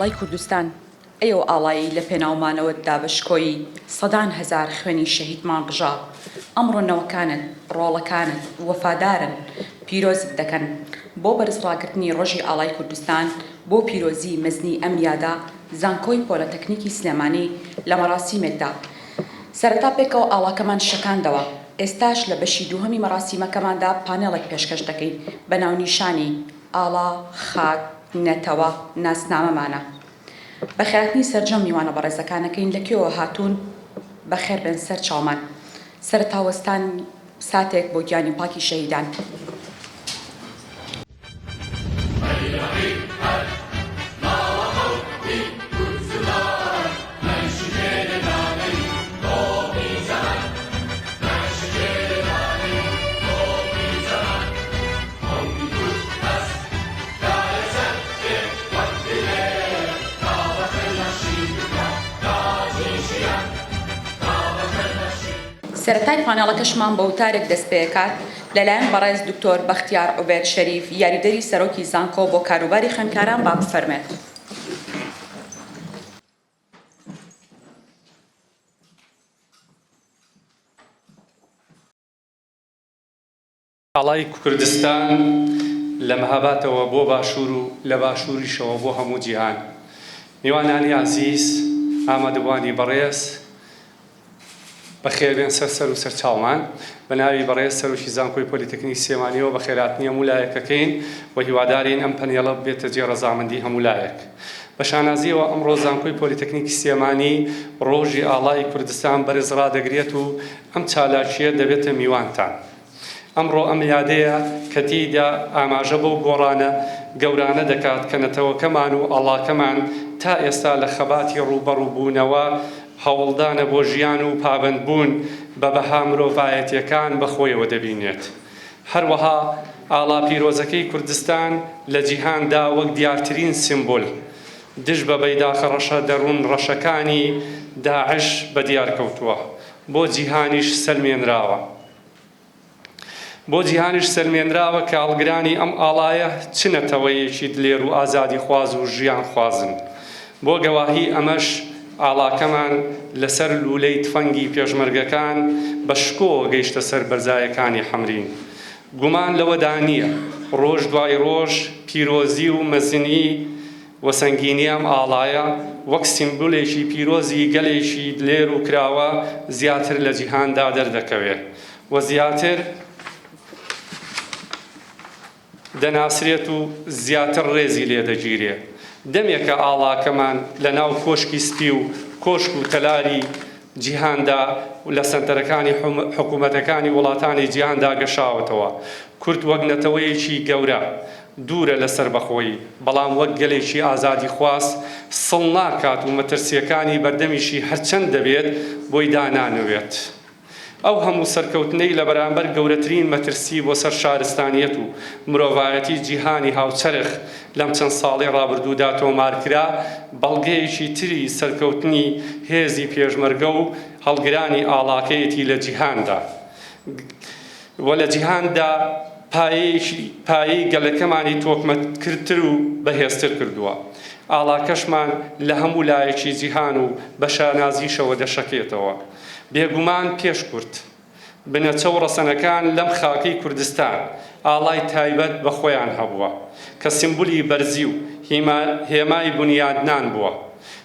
ئاڵای کوردستان ئەوە ئاڵایی لە پێناومانەوەدا بەشکۆی سەدان هەزار خوێنی شەهیدمان بژا ئەمڕۆ نەوەکانت ڕۆڵەکانت وەفادارن پیرۆزت دەکەن بۆ بەرزڕاگرتنی ڕۆژی ئاڵای کوردستان بۆ پیرۆزی مەزنی ئەم یادا زانکۆی پۆلەتەکنیکی سلێمانی لە مەراسیمێکدا سەرەتا پێکەوە ئاڵاکەمان شەکاندەوە ئێستاش لە بەشی دووهەمی مەراسیمەکەماندا پانێڵێک پێشکەش دەکەین بە ناونیشانی ئاڵا خاک نەتەوە ناسنامەمانە بە خێراتنی سەرجەم میوانە بەڕێزەکانەکەین لەکوێوە هاتوون بەخێر بن سەر چاومان سەرتاوەستان ساتێک بۆ گیانی پاکی شەهیدان سەرەتای پانێڵەکەشمان بە وتارێک دەست پێکات لەلایەن بەڕێز دکتۆر بەختیار عوبێد شەریف یاریدەری سەرۆکی زانکۆ بۆ کاروباری خوێندکاران با بفەرمێت. ئاڵای کوردستان لە مەهاباتەوە بۆ باشوور و لە باشووریشەوە بۆ هەموو جیهان میوانانی عزیز ئامادەبوانی بەڕێز بەخێربێن سەر و سەر چاومان بە ناوی بەڕێز سەرۆکی زانکۆی پۆلیتەکنیک سلێمانیەوە بە خێراتنی هەموو لایەکەکەین و هیوادارین ئەم پەنێڵە بێتە جێ ڕەزامەندی هەموو لایەک. بە شانازیەوە ئەمڕۆ زانکۆی پۆلیتەکنیکی سلێمانی ڕۆژی ئاڵای کوردستان بەرز ڕادەگرێت و ئەم چالاکیە دەبێتە میوانتان. ئەمڕۆ ئەم یادەیە کە تێیدا ئاماژە بەو گۆڕانە گەورانە دەکات کە نەتەوەکەمان و ئاڵاکەمان تا ئێستا لە خەباتی ڕوبەڕووبوونەوە هەوڵدانە بۆ ژیان و پابندبوون بە بەها مرۆڤایەتیەکان بەخۆیەوە دەبینێت. هەروەها ئاڵا پیرۆزەکەی کوردستان لە جیهاندا وەک دیارترین سیمبۆل دژ بە بەیداخە ڕەشە دەڕون ڕەشەکانی داعش بە دیارکەوتووە بۆ جیهانیش سەلمێنراوە. بۆ جیهانیش سەلمێنراوە کە هەڵگرانی ئەم ئاڵایە چ نەتەوەیەکی دلێر و ئازادی خواز و ژیان خوازن. بۆ گەواهی ئەمەش ئاڵاکەمان لەسەر لولەی تفەنگی پێشمەرگەکان بە شکۆ گەیشتە سەر بەرزایەکانی حەمرین. گومان لەوەدا نییە ڕۆژ دوای ڕۆژ پیرۆزی و مەزنی وەسەنگینی ئەم ئاڵایە وەک سیمبولێکی پیرۆزی گەلێکی دلێر و کراوە زیاتر لە جیهاندا دەردەکەوێت و زیاتر دەناسرێت و زیاتر ڕێزی لێدەگیرێ. دەمێکە ئاڵاکەمان لە ناو کۆشکی سپی و کۆشک و تەلاری جیهاندا لە سەنتەرەکانی حکوومەتەکانی وڵاتانی جیهاندا گەشاوەتەوە. کورد وەک نەتەوەیەکی گەورە دوورە لەسەر بەخۆی بەڵام وەک گەلێکی ئازادی خواست سڵ ناکات و مەترسیەکانی بەردەمیشی هەرچەند دەبێت بۆی دانانوێت. ئەو هەموو سەرکەوتنەی لە بەرامبەر گەورەترین مەترسی بۆ سەر شارستانیەت و مرۆڤایەتی جیهانی هاوچەرخ لەم چەند ساڵی ڕابردوودا تۆمارکرا بەڵگەیەکی تری سەرکەوتنی هێزی پێشمەرگە و هەڵگرانی ئاڵاکەیەتی لە جیهاندا و لە جیهاندا پایەی گەلەکەمانی تۆکمەتکردتر و بەهێزتر کردووە. ئاڵاکەشمان لە هەموو لایەکی جیهان و بە شانازیشەوە دەشەکێتەوە. بێگومان پێشکورد بنەچە و ڕەسەنەکان لەم خاکەی کوردستان ئاڵای تایبەت بە خۆیان هەبووە کە سیمبولی بەرزی و هێمای بنیادنان بووە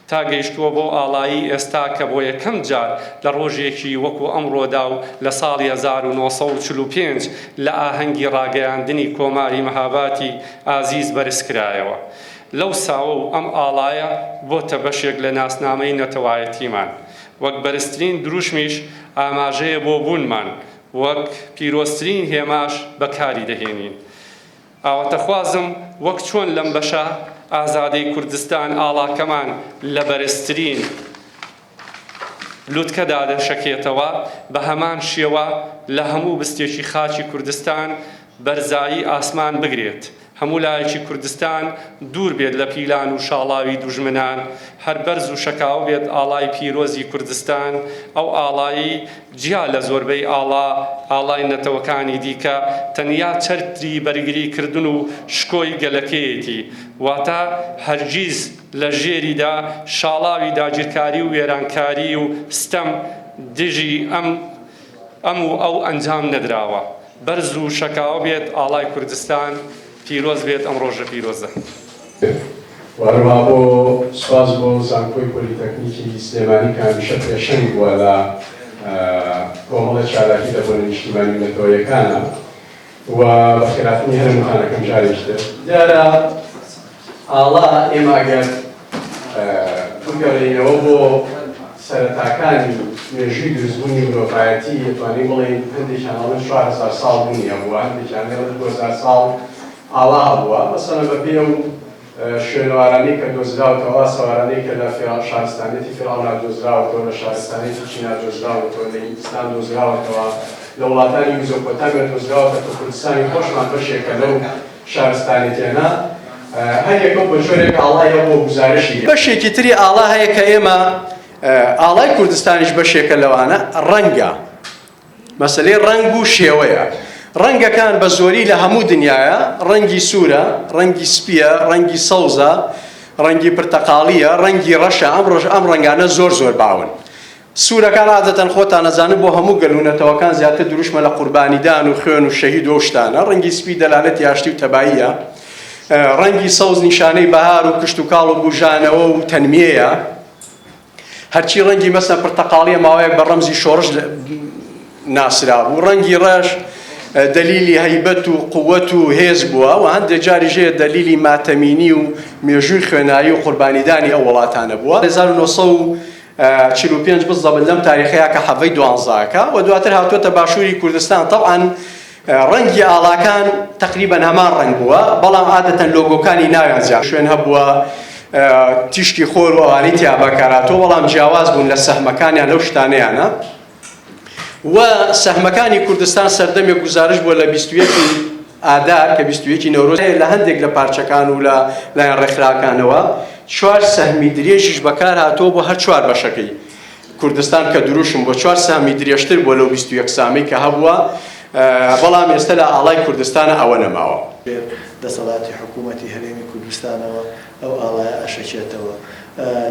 تا گەیشتووە بۆ ئاڵایی ئێستا کە بۆ یەکەم جار لە ڕۆژێکی وەکو ئەمڕۆدا و لە ساڵی 1945 لە ئاهەنگی ڕاگەیاندنی کۆماری مەهاباتی ئازیز بەرزکرایەوە. لەو ساوە و ئەم ئاڵایە بۆتە بەشێک لە ناسنامەی نەتەوایەتیمان وەک بەرزترین دروشمیش ئاماژەیە بۆ بوونمان وەک پیرۆزترین هێماش بەکاری دەهێنین. ئاواتەخوازم وەک چۆن لەم بەشە ئازادەی کوردستان ئاڵاکەمان لە بەرزترین لوتکەدا دەشەکێتەوە بە هەمان شێوە لە هەموو بستێکی خاچی کوردستان بەرزایی ئاسمان بگرێت هەموو لایەکی کوردستان دوور بێت لە پیلان و شاڵاوی دوژمنان، هەر بەرز و شەکاو بێت ئاڵای پیرۆزی کوردستان، ئەو ئاڵایی جیا لە زۆربەی ئاڵای نەتەوەکانی دیکە تەنیا چەتری بەرگریکردن و شکۆی گەلەکەیەتی، واتە هەرگیز لە ژێریدا شاڵاوی داگیرکاری و وێرانکاری و ستەم دژی ئەم و ئەو ئەنجام نەدراوە. بەرز و شەکاو بێت ئاڵای کوردستان، پیرۆز بێت ئەم ڕۆژە پیرۆزە. وەرما بۆ سوپاس بۆ زانکۆی پۆلیتەکنیکی سلێمانی کە هەمیشە پێشەنگ بووە لە کۆمەڵە چالاکی دەبوون نیشتیمانی نەتەوەیەکانە و بەخێراتنی هەرمخانەکەم جارێکتر دیارە ئاڵا ئێمە ئەگەر بگەڕێنەوە بۆ سەرەتاکانی مێژووی دروستبوونی مرۆڤایەتی دەتوانین بڵێن هەندێکیان ئەڵێن 4000 ساڵ بوونیە بووە، هەندێکیان لێڵێن 2000 ساڵ ئاڵا هەبووە. مەسەڵەن بەپێ و شوێنەوارانەی کە دۆزراوەتەوە، سەوارانەی کە لە شارستانێتی فێڵاونا دۆزراوەتەوە، لە شارستانێتی چینا دۆزراوەتەوە، لە هیندستان دۆزراوەتەوە، لە وڵاتانی میزۆپۆتامیا دۆزراوەتە کە کوردستانی خۆشمان بەشێکە لەو شارستانێتیانە. هەر یەکەم بە جۆرێک ئاڵا هەیە بۆ گوزارشی. بەشێکی تری ئاڵا هەیە کە ئێمە ئاڵای کوردستانیش بەشێکە لەوانە ڕەنگە. مەسەلەی ڕەنگ و شێوەیە. ڕەنگەکان بە زۆری لە هەموو دنیاە، ڕەنگی سوورە، ڕەنگی سپیە، ڕەنگی سەوزە، ڕەنگی پرتەقاڵیە، ڕەنگی ڕەشە. ئەم ڕەنگانە زۆر باون. سوورەکان عادەتەن خۆتان نەزانن بۆ هەموو گەلوونەتەوەکان زیاتر دروشمە لە قوربانیدان و خوێن و شەهید و شتانە. ڕەنگی سپی دەلالەتی ئاشتی و تەباییە. ڕەنگی سەوز نیشانەی بەهار و کشت و کاڵ و بوژانەوە و تەنمیەیە. هەرچی ڕەنگی مەسەن پرتەقاڵیە ماوەیەک بە ڕەمزی شۆڕش ناسرا بوو. ڕەنگی ڕەش دلیلی هەیبەت و قووەت و هێز بووە و هەندێک جاری ژێ دلیلی ماتەمینی و مێژووی خوێنایی و قوربانیدانی ئەو وڵاتانە بووە. 1945 بزەبن لەم تاریخەیە کە حەڤەی دوانزاکە و دواتر هاتووەتە باشووری کوردستان. طبعاً ڕەنگی ئاڵاکان تقریباً هەمان ڕەنگ بووە، بەڵام عادەتەن لۆگۆکانی ناویان زیاد شوێن هەبووە تیشکی خۆر و ئەوانەی تیا بەکارهاتووە، بەڵام جیاواز بوون لە سەهمەکانیان لەو شتانەیانە. و سەهمەکانی کوردستان سەردەمێک گزارش بووە لە 21 ئادار کە 21 نەورۆز لە هەندێک لە پارچەکان و لە لایەن ڕێکخراکانەوە 4 سەهمی درێژیش بەکار هاتووە بۆ هەر 4 بەشەکەی کوردستان کە دروشم بۆ 4 سەهمی درێژتر بۆ لەو 21 سامی کە هەبووە، بەڵام ئێستا لە ئاڵای کوردستانە ئەوە نەماوە. دەسەڵاتی حکوومەتی هەرێمی کوردستانەوە ئەو ئاڵایە ئەشەکێتەوە.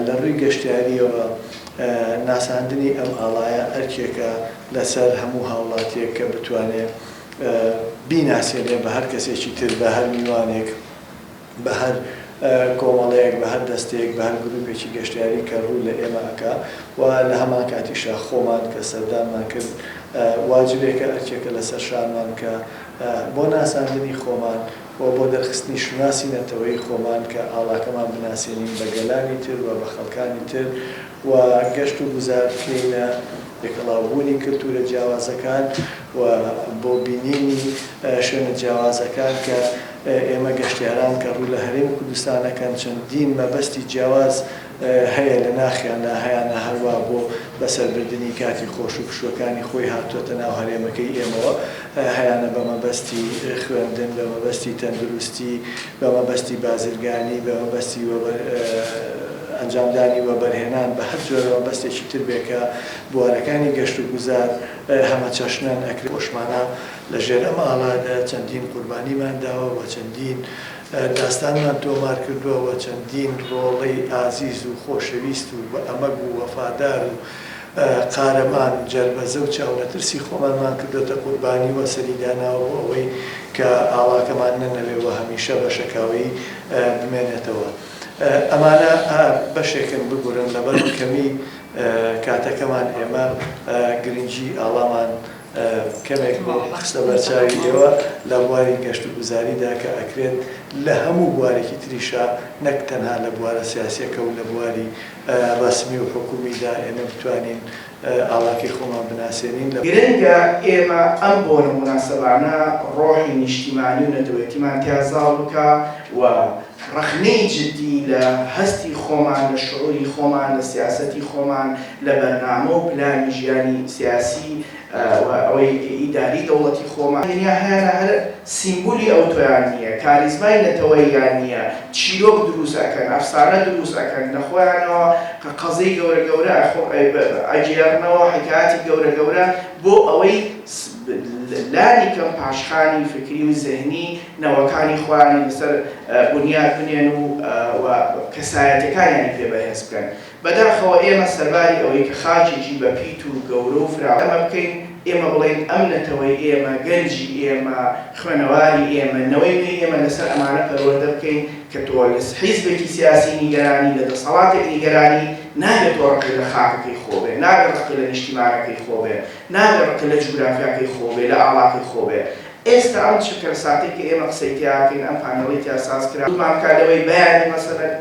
لە ڕووی گەشتیاریەوە ناساندنی ئەم ئاڵایە ئەرکێکە لەسەر هەموو هاوڵاتیەک کە بتوانێت بیناسیێنێ بە هەر کەسێکی تر، بە هەر میوانێک، بە هەر کۆمەڵەیەک، بە هەر دەستێک، بە هەر گروپێکی گەشتیاری کە ڕوو لە ئێمە ئەکا و لە هەمان کاتیشە خۆمان کە سەردانمان کرد واجبێکە ئەرکێکە لەسەر شانمان کە بۆ ناساندنی خۆمان و بۆ دەرخستنی شناسی نەتەوەی خۆمان کە ئاڵاکەمان بناسیێنین بە گەلانی تر و بە خەڵکانی تر و گەشت و گوزار بکەینە یەکەڵاوبوونی کلتورە جیاوازەکان و بۆ بینینی شوێنە جیاوازەکان کە ئێمە گەشتیاران کە ڕوو لە هەرێمی کوردستانەکەن چەندین مەبەستی جیاواز هەیە لە ناخیاندا هەیەە هەروە بۆ بەسەربردننی کاتی خۆش و پشوەکانی خۆی هاتووەتە ناو هەرێمەکەی ئێمەوە، هەیەە بە مەبەستی خوێندن، بە مەبەستی تەندروستی، بە مەبەستی بازرگانی، بە مەبەستی ئەنجامدانی و بەرهێنان بە هەر جۆرەوە بەستێکی تر بێکە بوارەکانی گەشت و گوزار هەمە چەشنان ئەکرێت. خۆشمانە لە ژێر ئەم ئاڵادا چەندین قوربانیمان داوە و چەندین داستانمان تۆمار کردووە و چەندین ڕۆڵەی ئازیز و خۆشەویست و بە ئەمەگ و وەفادار و قارەمان جەربەزە و چاونەترسی خۆمانمان کردوتە قوربانی و سەریداناوە بۆ ئەوەی کە ئاڵاکەمان نەنەوێ و هەمیشە بە شەکاوی بمێنێتەوە. ئەمانە بەشێکن بگورن لەبەر کەمی کاتەکەمان ئێمە گرنگی ئاڵامان کەمێک خستە بەرچاوی ئێوە لە بواری گەشت و گوزاریدا کە ئەکرێت لە هەموو بوارێکی تریشا نەک تەنها لە بوارە سیاسیەکە و لە بواری ڕسمی و حکومیدا ئێمە بتوانین ئاڵاکەی خۆمان بناسیێنین. گرنگە ئێمە ئەم بۆ مناسەبانە ڕۆحی نیشتیمانی و نەتەوەیەتیمان تیازاڵ بکە و ڕخنەی جددی لە هەستی خۆمان لە شعوری خۆمان لە سیاسەتی خۆمان لە بەرنامە و پلانی ژیانی سیاسی ئەوەی ئیداری دەوڵەتی خۆمان هەیە هەر سیمبولی ئەو تۆیان نییە کاریزمای نەتەوەییان نییە چیرۆک دروست ئەکەن ئەفسانە دروست ئەکەن لە خۆیانەوە قەزەی گەورە گەورە ئەجێڕنەوە حکایەتی گەورە گەورە بۆ ئەوەی لانی کەم پاشخانی فکری و زەهنی نەوەکانی خۆیانی لەسەر بنیاد بنێن و کەسایەتەکانیانی پێ بەهێز بکەن بەداخەوە ئێمە سەرباری ئەوەی کە خاچێکی بەپیت و گەورە و فرا ئەمە بکەین ئێمە بڵێن ئەم نەتەوەی ئێمە گەنجی ئێمە خوێنەواری ئێمە نەوەی ئێمە لەسەر ئەمانە پەروەردە بکەین کە تۆ لە حیزبێکی سیاسی نیگەرانی لە دەسەڵاتێک نیگەرانی ناگێت تۆ ڕقی لە خاکەکەی خۆبێ ناگەت ڕقی لە نیشتیمانەکەی خۆبێ ناگەت ڕقی لە جوگرافیاکەی خۆبێ لە ئاڵاکەی خۆبێ ئێستا ئەم چکەرساتێک کە ئێمە قسەی تیاکەین ئەم پانەڵی ئاساس کرا مامکارەوەی بەیانی مەسەلەن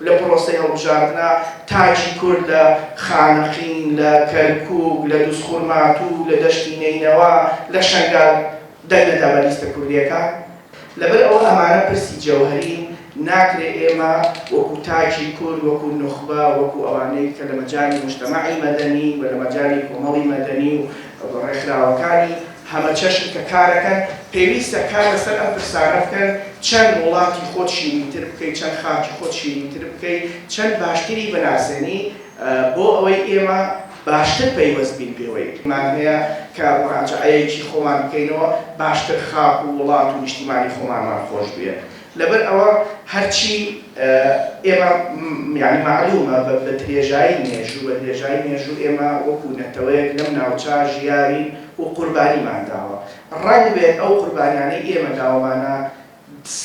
لە پرۆسەی هەڵبژاردنە تاجی کورد لە خانەقین لە کەرکووک لە دووسخورماتوو لە دەشتی نینەوە لە شەنگال دەگرێتە بە لیستە کوردیەکە لەبەر ئەوە ئەمانە پرسی جەوهەرین ناکرێ ئێمە وەکو تاجی کورد وەکو نخبە وەکو ئەوانەی کە لە مەجای مجتەمەعی مەدەنی و لە مەجای کۆمەڵی مەدەنی و ڕێکخراوەکانی هەمە چەشن کە کارەکەن پێویستە کار لەسەر ئەم پرسانە بکەن چەند وڵاتی خۆت شیرینتر بکەیت چەند خاکی خۆت شیرینتر بکەیت چەند باشتری بناسێنی بۆ ئەوەی ئێمە باشتر پەیوەست بین پێوەی مان هەیە کە ڕاجعەیەکی خۆمان بکەینەوە باشتر خاک و وڵات و نیشتیمانی خۆمانمان خۆش بێت لەبەر ئەوە هەرچی ئێمە یعنی معلومە بە درێژایی مێژوو بە درێژایی مێژوو ئێمە وەکو نەتەوەیەک لەم ناوچە ژیاری و قوربانیمان داوە ڕەنگ بێت ئەو قوربانیانەی ئێمە داوامانە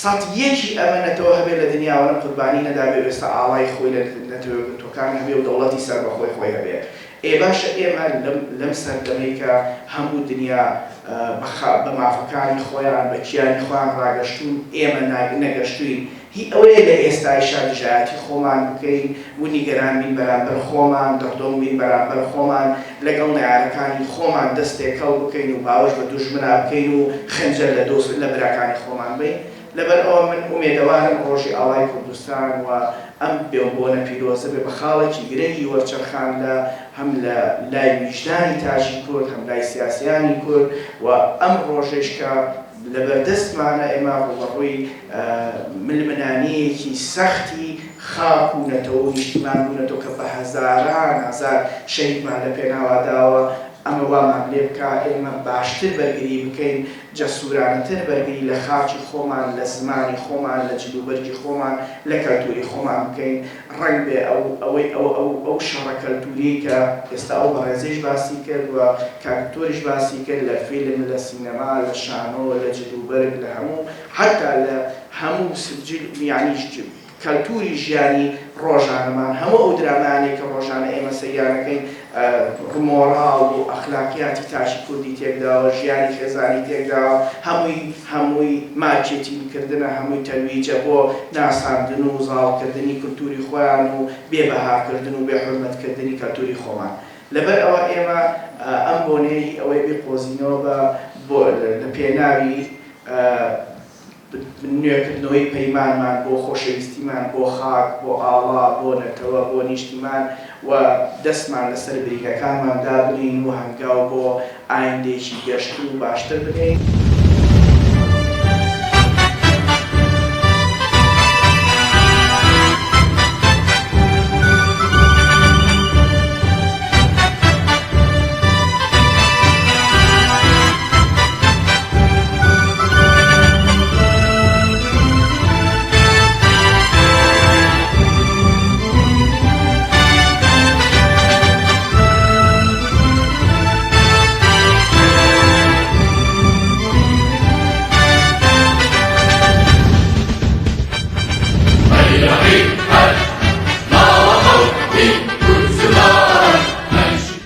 سەد یەکی ئەمەنەتەوە هەبێت لە دنیاوە قوربانی نەدابێت ئێستا ئاڵای خۆی لە نەتەوەکان هەبێت و دەوڵەتی سەر بەخۆی خۆی هەبێت باشە ئێمە لەم سەردەمەی کە هەموو دنیا بە مافەکانی خۆیان بە کیانی خۆیان ڕاگەشتون ئێمە نەگەشتوین هی ئەوەیە لە ئێستایشا دژایەتی خۆمان بکەین و نیگەران بین بەرامبەر خۆمان دەڕدۆم بین بەرامبەر خۆمان لەگەڵ نەیارەکانی خۆمان دەستێکەڵ بکەین و باوەش بە دوژمنە بکەین و خەنجەر لە دۆست لە براکانی خۆمان بین لەبەر ئەوە من ئومێدەوارم ڕۆژی ئاڵای کوردستان و ئەم بێبوونە پیرۆزە بێ بە خاڵێکی گرنگی وەرچەرخان لە هەم لە لای ویژدانی تاجی کورد هەم لای سیاسیانی کورد و ئەم ڕۆژێش کە لەبەردەستمانە ئێمە ڕوبەڕووی ململانیەکی سەختی خاک و نەتەوە و نیشتیمان بوونەتەوە کە بە هەزاران هەزار شەهیدمان لە پێناواداوە ئەمە وامان لێ بکە ئێمە باشتر بەرگری بکەین جەسوورانەتر بەرگری لە خاکی خۆمان لە زمانی خۆمان لە جلوبەرگی خۆمان لە کەلتوری خۆمان بکەین ڕەنگ بێ ئەو شەڕە کەلتوری کە ئێستا ئەو بەڕێزەیش باسی کرد و کارکتۆریش باسی کرد لە فیلم لە سینەما لە شانۆ لە جلوبەرگ لە هەموو حتا لە هەموو سجل یعنی کەلتوری ژیانی ڕۆژانەمان هەموو ئەو درامانێک کە ڕۆژانە ئێمە سەیارەکەین مۆڕاڵ و ئەخلاقیاتی تاشی کوردی تێکداوە ژیانی خێزانی تێکداوە هەمووی مارکێتینگکردنە هەمووی تەرویجە بۆ ناساندن و زاڵکردنی کولتوری خۆیان و بێبەهاکردن و بێحورمەتکردنی کەلتوری خۆمان لەبەر ئەوە ئێمە ئەم بۆنەی ئەوەی بێقۆزینەوە بۆ لە پێناوی نوێکردنەوەی پەیمانمان بۆ خۆشەویستیمان بۆ خاک بۆ ئاڵا بۆ نەتەوە بۆ نیشتیمان و دەستمان لەسەر بریکەکانمان دابنین و هەنگاو بۆ ئایندێکی گەشت و باشتر بکەین.